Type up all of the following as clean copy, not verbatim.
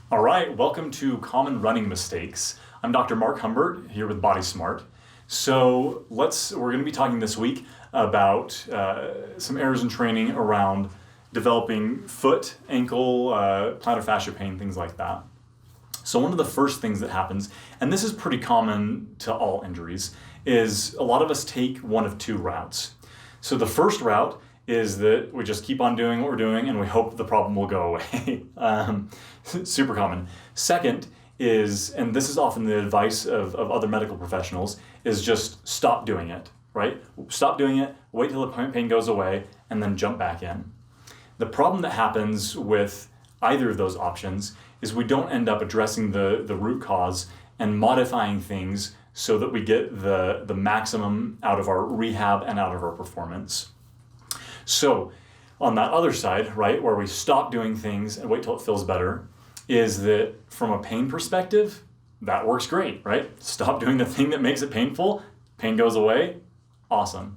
All right, welcome to Common Running Mistakes. I'm Dr. Mark Humbert here with Body Smart. So we're going to be talking this week about some errors in training around developing foot, ankle, plantar fascia pain, things like that. So one of the first things that happens, and this is pretty common to all injuries, is a lot of us take one of two routes. So the first route is that we just keep on doing what we're doing and we hope the problem will go away. Super common. Second is, and this is often the advice of other medical professionals, is just stop doing it, right? Stop doing it, wait till the pain goes away, and then jump back in. The problem that happens with either of those options is we don't end up addressing the root cause and modifying things so that we get the maximum out of our rehab and out of our performance. So on that other side, right, where we stop doing things and wait till it feels better, is that from a pain perspective, that works great, right? Stop doing the thing that makes it painful, pain goes away, awesome.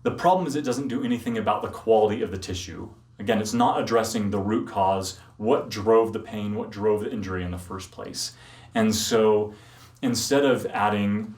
The problem is it doesn't do anything about the quality of the tissue. Again, it's not addressing the root cause, what drove the pain, what drove the injury in the first place. And so instead of adding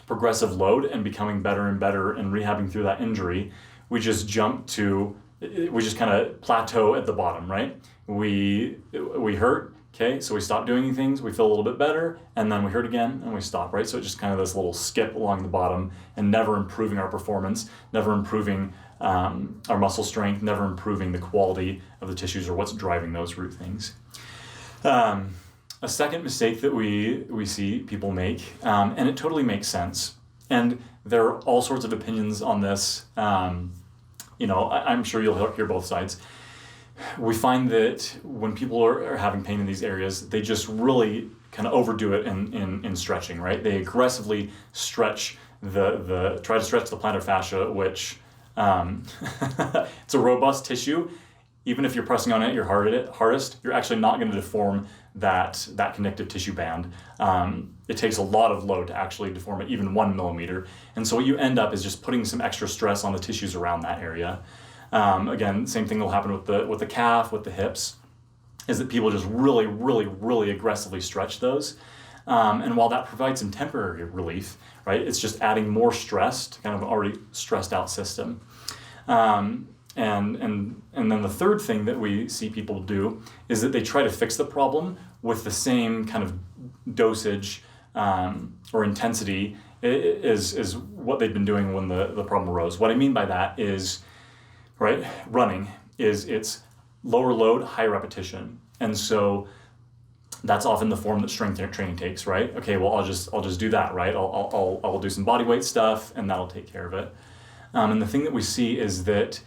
progressive load and becoming better and better and rehabbing through that injury, we just kind of plateau at the bottom, right? We hurt, okay, so we stop doing things, we feel a little bit better, and then we hurt again, and we stop, right? So it's just kind of this little skip along the bottom and never improving our performance, never improving our muscle strength, never improving the quality of the tissues or what's driving those root things. A second mistake that we see people make, and it totally makes sense, and there are all sorts of opinions on this. I'm sure you'll hear both sides. We find that when people are having pain in these areas, they just really kind of overdo it in stretching, right? They aggressively stretch try to stretch the plantar fascia, which it's a robust tissue. Even if you're pressing on it your hardest, you're actually not going to deform that connective tissue band. It takes a lot of load to actually deform it, even 1 millimeter. And so what you end up is just putting some extra stress on the tissues around that area. Again, same thing will happen with the calf, with the hips, is that people just really, really, really aggressively stretch those. And while that provides some temporary relief, right, it's just adding more stress to kind of an already stressed out system. And then the third thing that we see people do is that they try to fix the problem with the same kind of dosage or intensity is what they've been doing when the problem arose. What I mean by that is, right, running it's lower load, high repetition. And so that's often the form that strength training takes, right? Okay, well, I'll just do that, right? I'll do some body weight stuff and that'll take care of it. And the thing that we see is that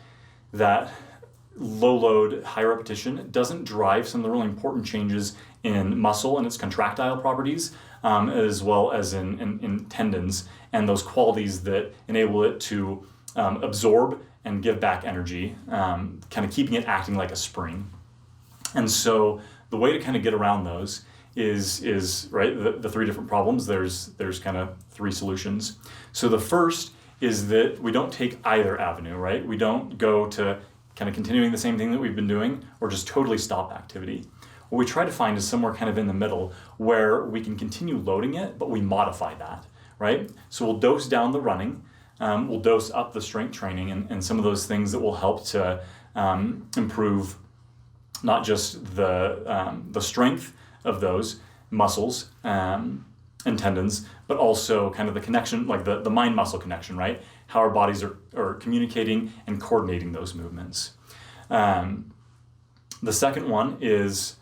low load, high repetition doesn't drive some of the really important changes in muscle and its contractile properties, as well as in tendons and those qualities that enable it to absorb and give back energy, kind of keeping it acting like a spring. And so the way to kind of get around those is right, the three different problems, there's kind of three solutions. So the first is that we don't take either avenue, right? We don't go to kind of continuing the same thing that we've been doing or just totally stop activity. What we try to find is somewhere kind of in the middle where we can continue loading it, but we modify that, right? So we'll dose down the running, we'll dose up the strength training and some of those things that will help to improve not just the strength of those muscles, and tendons, but also kind of the connection, like the mind-muscle connection, right? How our bodies are communicating and coordinating those movements. The second one is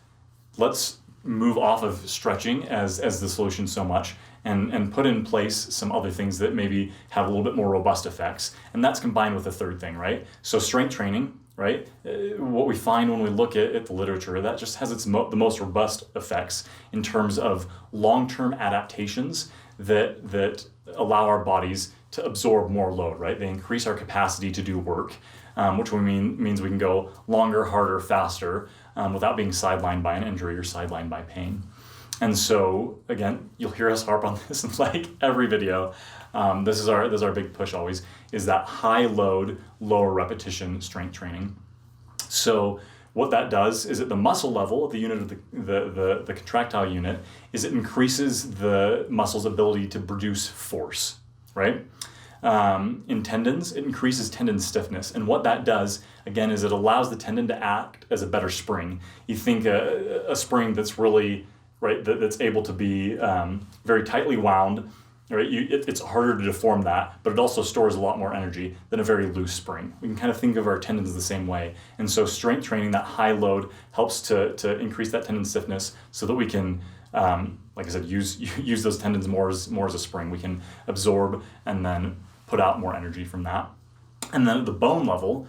let's move off of stretching as the solution so much and put in place some other things that maybe have a little bit more robust effects. And that's combined with the third thing, right? So strength training, right? What we find when we look at the literature, that just has the most robust effects in terms of long-term adaptations that allow our bodies to absorb more load, right? They increase our capacity to do work, which means we can go longer, harder, faster, without being sidelined by an injury or sidelined by pain. And so, again, you'll hear us harp on this in like every video. This is our big push always, is that high load, lower repetition strength training. So what that does is at the muscle level, the unit of the contractile unit, is it increases the muscle's ability to produce force, right? In tendons, it increases tendon stiffness. And what that does, again, is it allows the tendon to act as a better spring. You think a spring that's really, right, that's able to be very tightly wound, right? It's harder to deform that, but it also stores a lot more energy than a very loose spring. We can kind of think of our tendons the same way. And so strength training, that high load, helps to increase that tendon stiffness so that we can, like I said, use those tendons more as a spring. We can absorb and then put out more energy from that. And then at the bone level,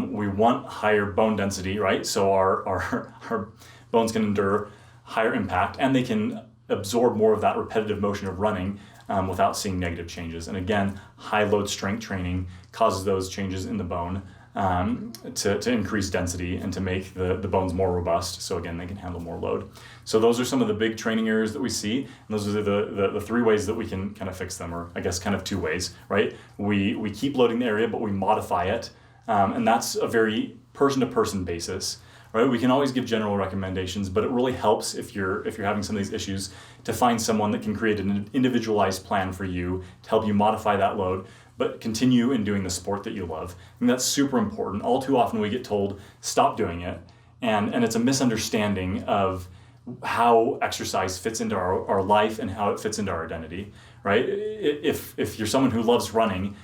we want higher bone density, right? So our bones can endure higher impact, and they can absorb more of that repetitive motion of running without seeing negative changes. And again, high load strength training causes those changes in the bone to increase density and to make the bones more robust. So again, they can handle more load. So those are some of the big training areas that we see. And those are the three ways that we can kind of fix them, or I guess kind of two ways, right? We keep loading the area, but we modify it. And that's a very person-to-person basis. Right? We can always give general recommendations, but it really helps if you're having some of these issues to find someone that can create an individualized plan for you to help you modify that load, but continue in doing the sport that you love. And that's super important. All too often we get told, stop doing it. And it's a misunderstanding of how exercise fits into our life and how it fits into our identity, right? If you're someone who loves running,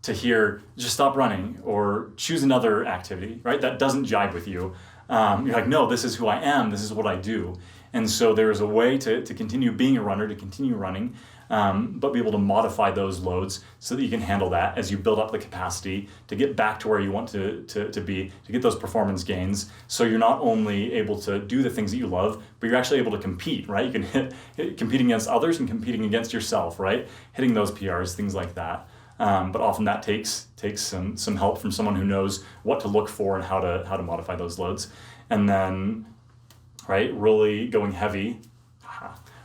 to hear, just stop running or choose another activity, right? That doesn't jive with you. You're like, no, this is who I am, this is what I do. And so there's a way to continue being a runner, to continue running, but be able to modify those loads so that you can handle that as you build up the capacity to get back to where you want to be, to get those performance gains. So you're not only able to do the things that you love, but you're actually able to compete, right? You can hit competing against others and competing against yourself, right? Hitting those PRs, things like that. But often that takes some help from someone who knows what to look for and how to modify those loads. And then, right, really going heavy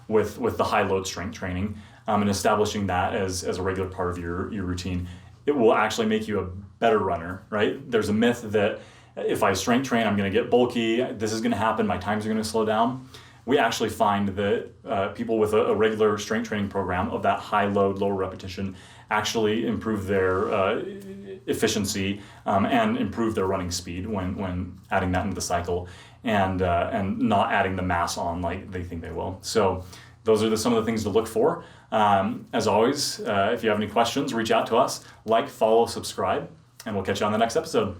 with the high load strength training and establishing that as a regular part of your routine. It will actually make you a better runner, right? There's a myth that if I strength train, I'm going to get bulky, this is going to happen, my times are going to slow down. We actually find that people with a regular strength training program of that high load, lower repetition actually improve their efficiency and improve their running speed when adding that into the cycle and not adding the mass on like they think they will. So those are some of the things to look for. As always, if you have any questions, reach out to us, like, follow, subscribe, and we'll catch you on the next episode.